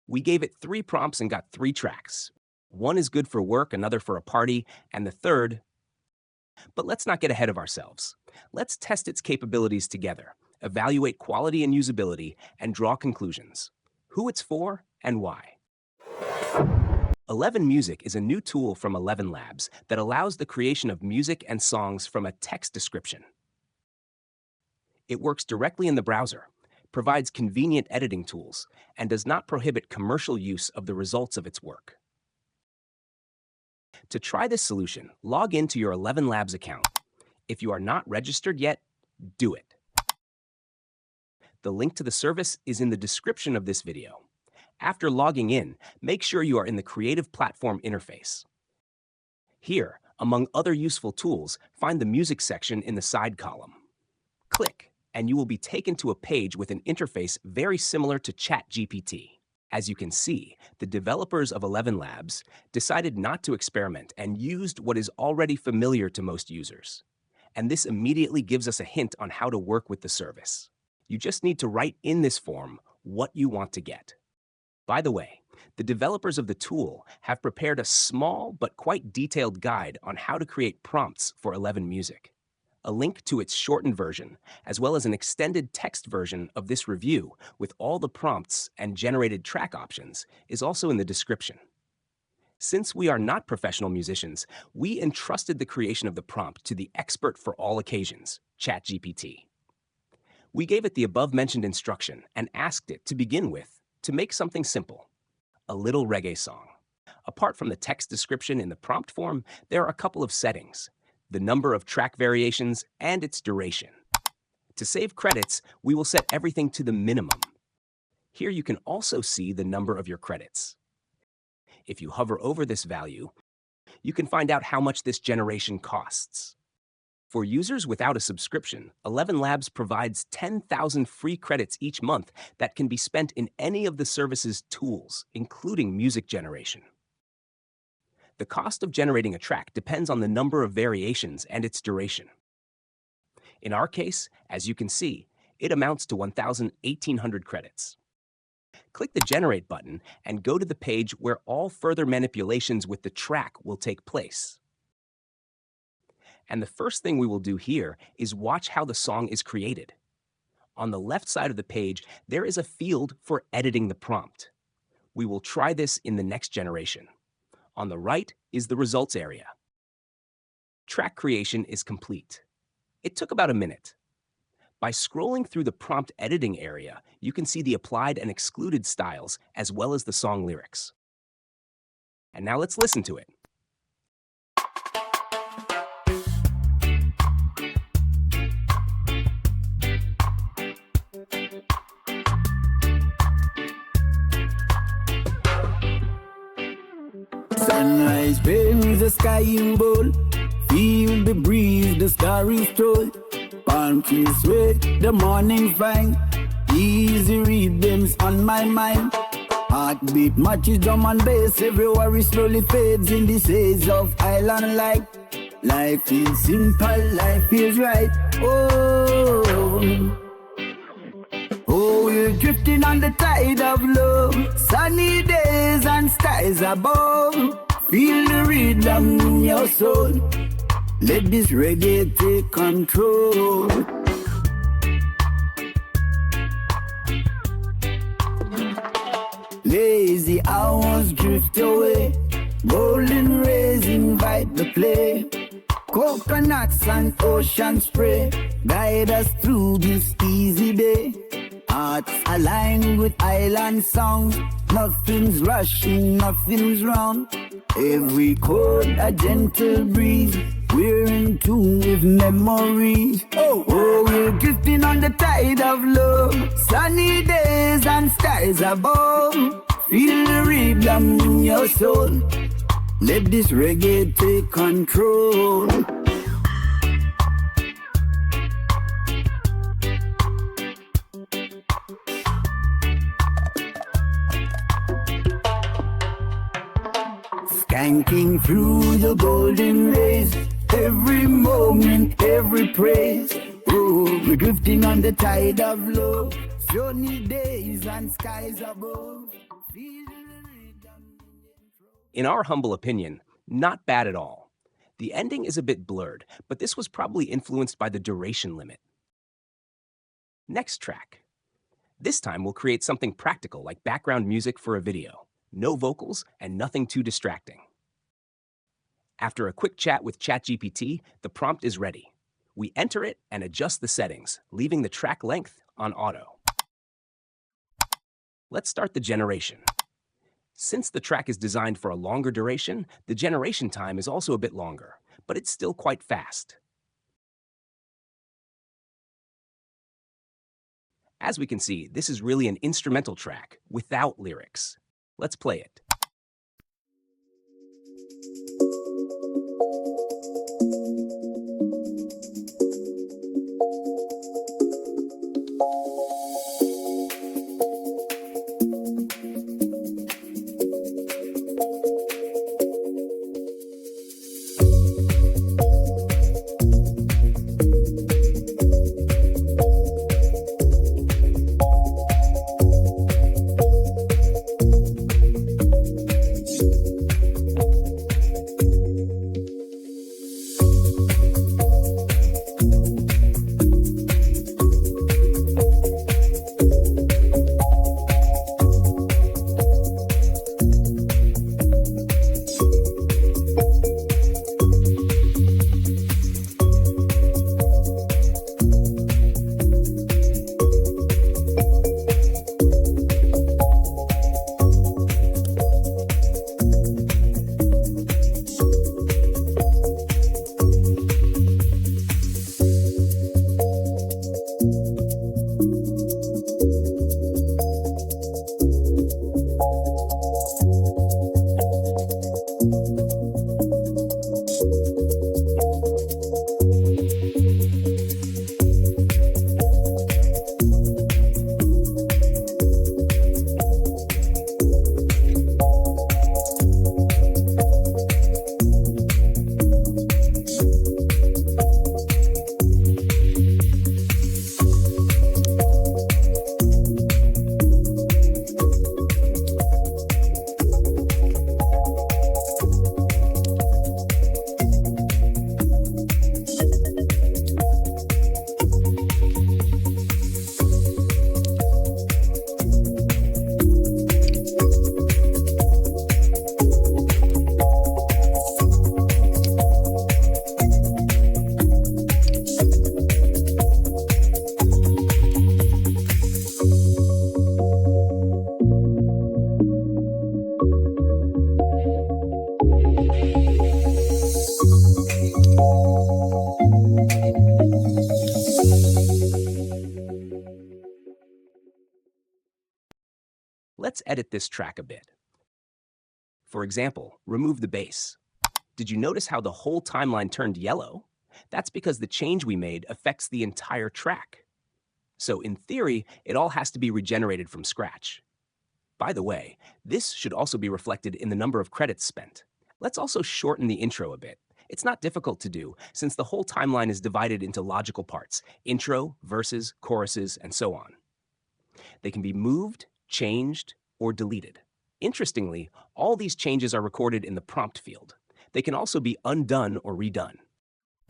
We gave it 3 prompts and got 3 tracks. One is good for work, another for a party, and the third. But let's not get ahead of ourselves. Let's test its capabilities together, evaluate quality and usability, and draw conclusions. Who it's for and why. 11 Music is a new tool from ElevenLabs that allows the creation of music and songs from a text description. It works directly in the browser, provides convenient editing tools, and does not prohibit commercial use of the results of its work. To try this solution, log into your ElevenLabs account. If you are not registered yet, do it. The link to the service is in the description of this video. After logging in, make sure you are in the Creative Platform interface. Here, among other useful tools, find the Music section in the side column. Click, and you will be taken to a page with an interface very similar to ChatGPT. As you can see, the developers of ElevenLabs decided not to experiment and used what is already familiar to most users. And this immediately gives us a hint on how to work with the service. You just need to write in this form what you want to get. By the way, the developers of the tool have prepared a small but quite detailed guide on how to create prompts for 11 Music. A link to its shortened version, as well as an extended text version of this review with all the prompts and generated track options, is also in the description. Since we are not professional musicians, we entrusted the creation of the prompt to the expert for all occasions, ChatGPT. We gave it the above-mentioned instruction and asked it to begin with to make something simple, a little reggae song. Apart from the text description in the prompt form, there are a couple of settings: the number of track variations and its duration. To save credits, we will set everything to the minimum. Here you can also see the number of your credits. If you hover over this value, you can find out how much this generation costs. For users without a subscription, ElevenLabs provides 10,000 free credits each month that can be spent in any of the service's tools, including music generation. The cost of generating a track depends on the number of variations and its duration. In our case, as you can see, it amounts to 1,800 credits. Click the Generate button and go to the page where all further manipulations with the track will take place. And the first thing we will do here is watch how the song is created. On the left side of the page, there is a field for editing the prompt. We will try this in the next generation. On the right is the results area. Track creation is complete. It took about a minute. By scrolling through the prompt editing area, you can see the applied and excluded styles as well as the song lyrics. And now let's listen to it. Sunrise paints the sky in bold. Feel the breeze, the starry stroll. Palm trees sway, the morning fine. Easy rhythms on my mind. Heartbeat matches drum and bass. Every worry slowly fades in this haze of island life. Life feels simple, life feels right. Oh, we're drifting on the tide of love. Sunny days and skies above. Feel the rhythm in your soul. Let this reggae take control. Lazy hours drift away. Golden rays invite the play. Coconuts and ocean spray guide us through this easy day. Hearts aligned with island songs. Nothing's rushing, nothing's wrong. Every chord a gentle breeze. We're in tune with memories. Oh, we're drifting on the tide of love. Sunny days and skies above. Feel the rhythm in your soul. Let this reggae take control. Skanking through the golden rays. Every moment, every praise. Oh, we're drifting on the tide of love. Sunny days and skies above. In our humble opinion, not bad at all. The ending is a bit blurred, but this was probably influenced by the duration limit. Next track. This time we'll create something practical like background music for a video. No vocals and nothing too distracting. After a quick chat with ChatGPT, the prompt is ready. We enter it and adjust the settings, leaving the track length on auto. Let's start the generation. Since the track is designed for a longer duration, the generation time is also a bit longer, but it's still quite fast. As we can see, this is really an instrumental track without lyrics. Let's play it. Let's edit this track a bit. For example, remove the bass. Did you notice how the whole timeline turned yellow? That's because the change we made affects the entire track. So in theory, it all has to be regenerated from scratch. By the way, this should also be reflected in the number of credits spent. Let's also shorten the intro a bit. It's not difficult to do, since the whole timeline is divided into logical parts: intro, verses, choruses, and so on. They can be moved, changed, or deleted. Interestingly, all these changes are recorded in the prompt field. They can also be undone or redone.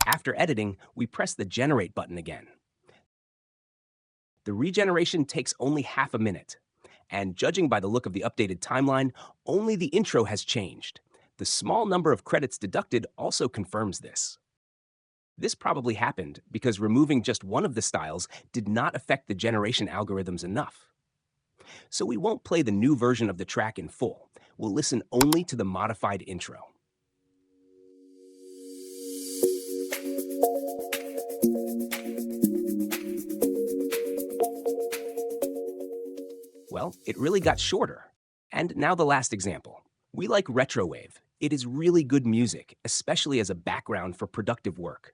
After editing, we press the Generate button again. The regeneration takes only half a minute, and judging by the look of the updated timeline, only the intro has changed. The small number of credits deducted also confirms this. This probably happened because removing just one of the styles did not affect the generation algorithms enough. So we won't play the new version of the track in full. We'll listen only to the modified intro. Well, it really got shorter. And now the last example. We like retrowave. It is really good music, especially as a background for productive work.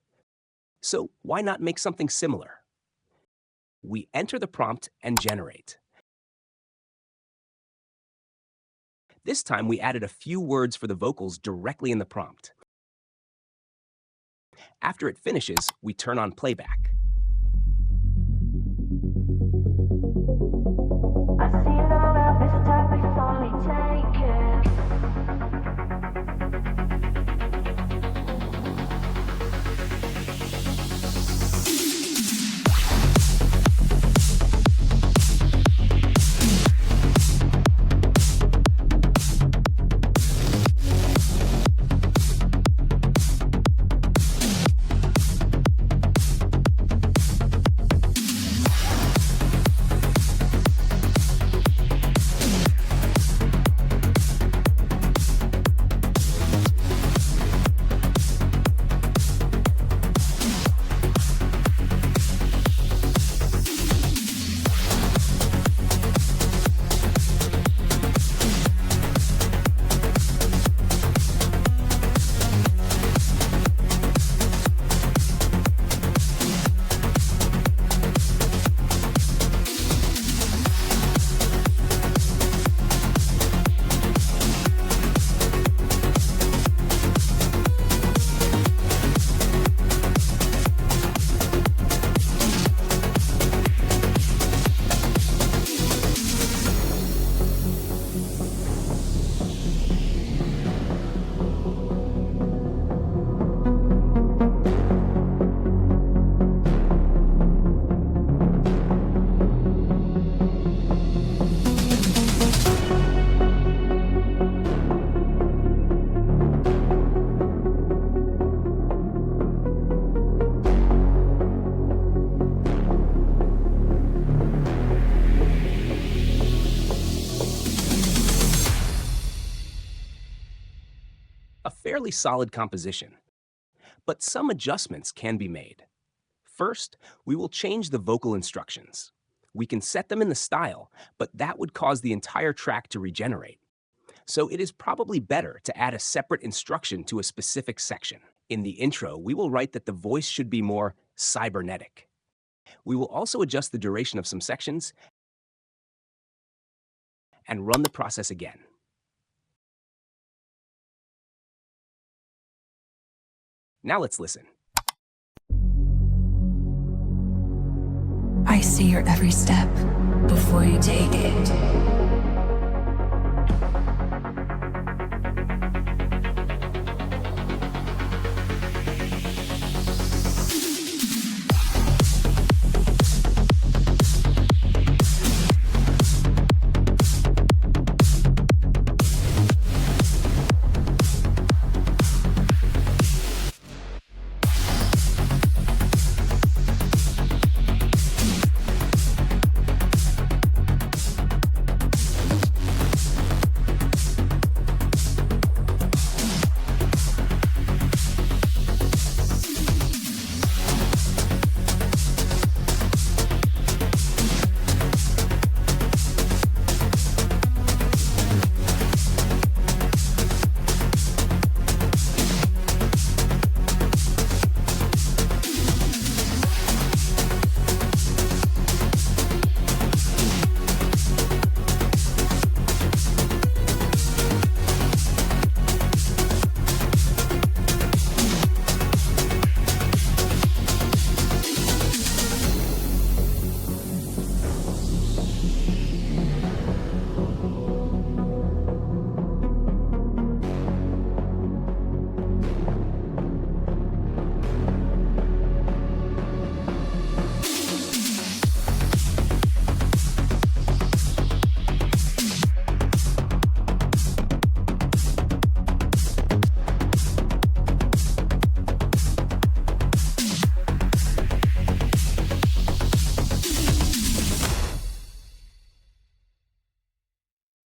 So why not make something similar? We enter the prompt and generate. This time we added a few words for the vocals directly in the prompt. After it finishes, we turn on playback. I see love, this time it's only a fairly solid composition. But some adjustments can be made. First, we will change the vocal instructions. We can set them in the style, but that would cause the entire track to regenerate. So it is probably better to add a separate instruction to a specific section. In the intro, we will write that the voice should be more cybernetic. We will also adjust the duration of some sections and run the process again. Now let's listen. I see your every step before you take it.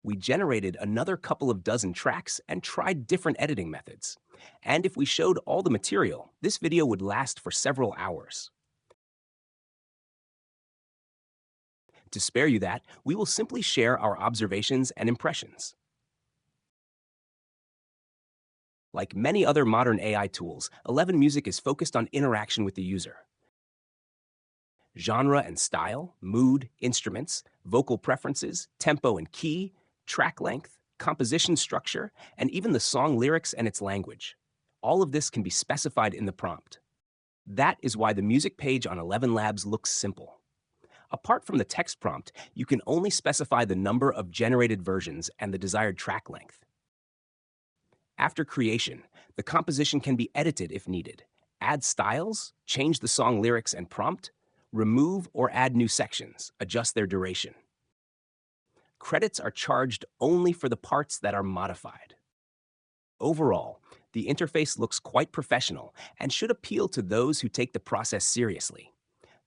We generated another couple of dozen tracks and tried different editing methods. And if we showed all the material, this video would last for several hours. To spare you that, we will simply share our observations and impressions. Like many other modern AI tools, ElevenMusic is focused on interaction with the user. Genre and style, mood, instruments, vocal preferences, tempo and key, track length, composition structure, and even the song lyrics and its language. All of this can be specified in the prompt. That is why the music page on ElevenLabs looks simple. Apart from the text prompt, you can only specify the number of generated versions and the desired track length. After creation, the composition can be edited if needed. Add styles, change the song lyrics and prompt, remove or add new sections, adjust their duration. Credits are charged only for the parts that are modified. Overall, the interface looks quite professional and should appeal to those who take the process seriously.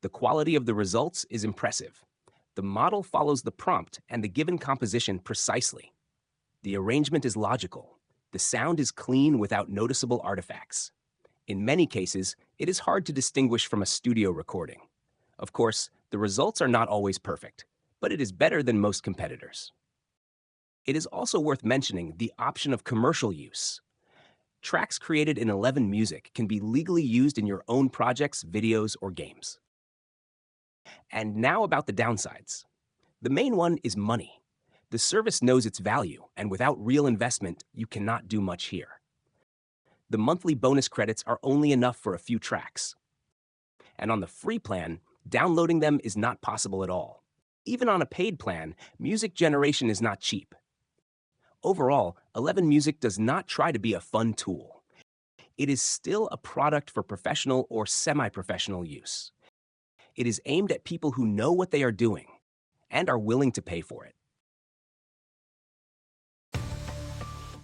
The quality of the results is impressive. The model follows the prompt and the given composition precisely. The arrangement is logical. The sound is clean without noticeable artifacts. In many cases, it is hard to distinguish from a studio recording. Of course, the results are not always perfect, but it is better than most competitors. It is also worth mentioning the option of commercial use. Tracks created in ElevenMusic can be legally used in your own projects, videos, or games. And now about the downsides. The main one is money. The service knows its value, and without real investment, you cannot do much here. The monthly bonus credits are only enough for a few tracks. And on the free plan, downloading them is not possible at all. Even on a paid plan, music generation is not cheap. Overall, ElevenMusic does not try to be a fun tool. It is still a product for professional or semi-professional use. It is aimed at people who know what they are doing and are willing to pay for it.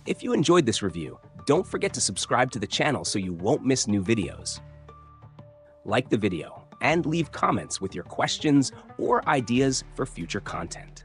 If you enjoyed this review, don't forget to subscribe to the channel so you won't miss new videos. Like the video and leave comments with your questions or ideas for future content.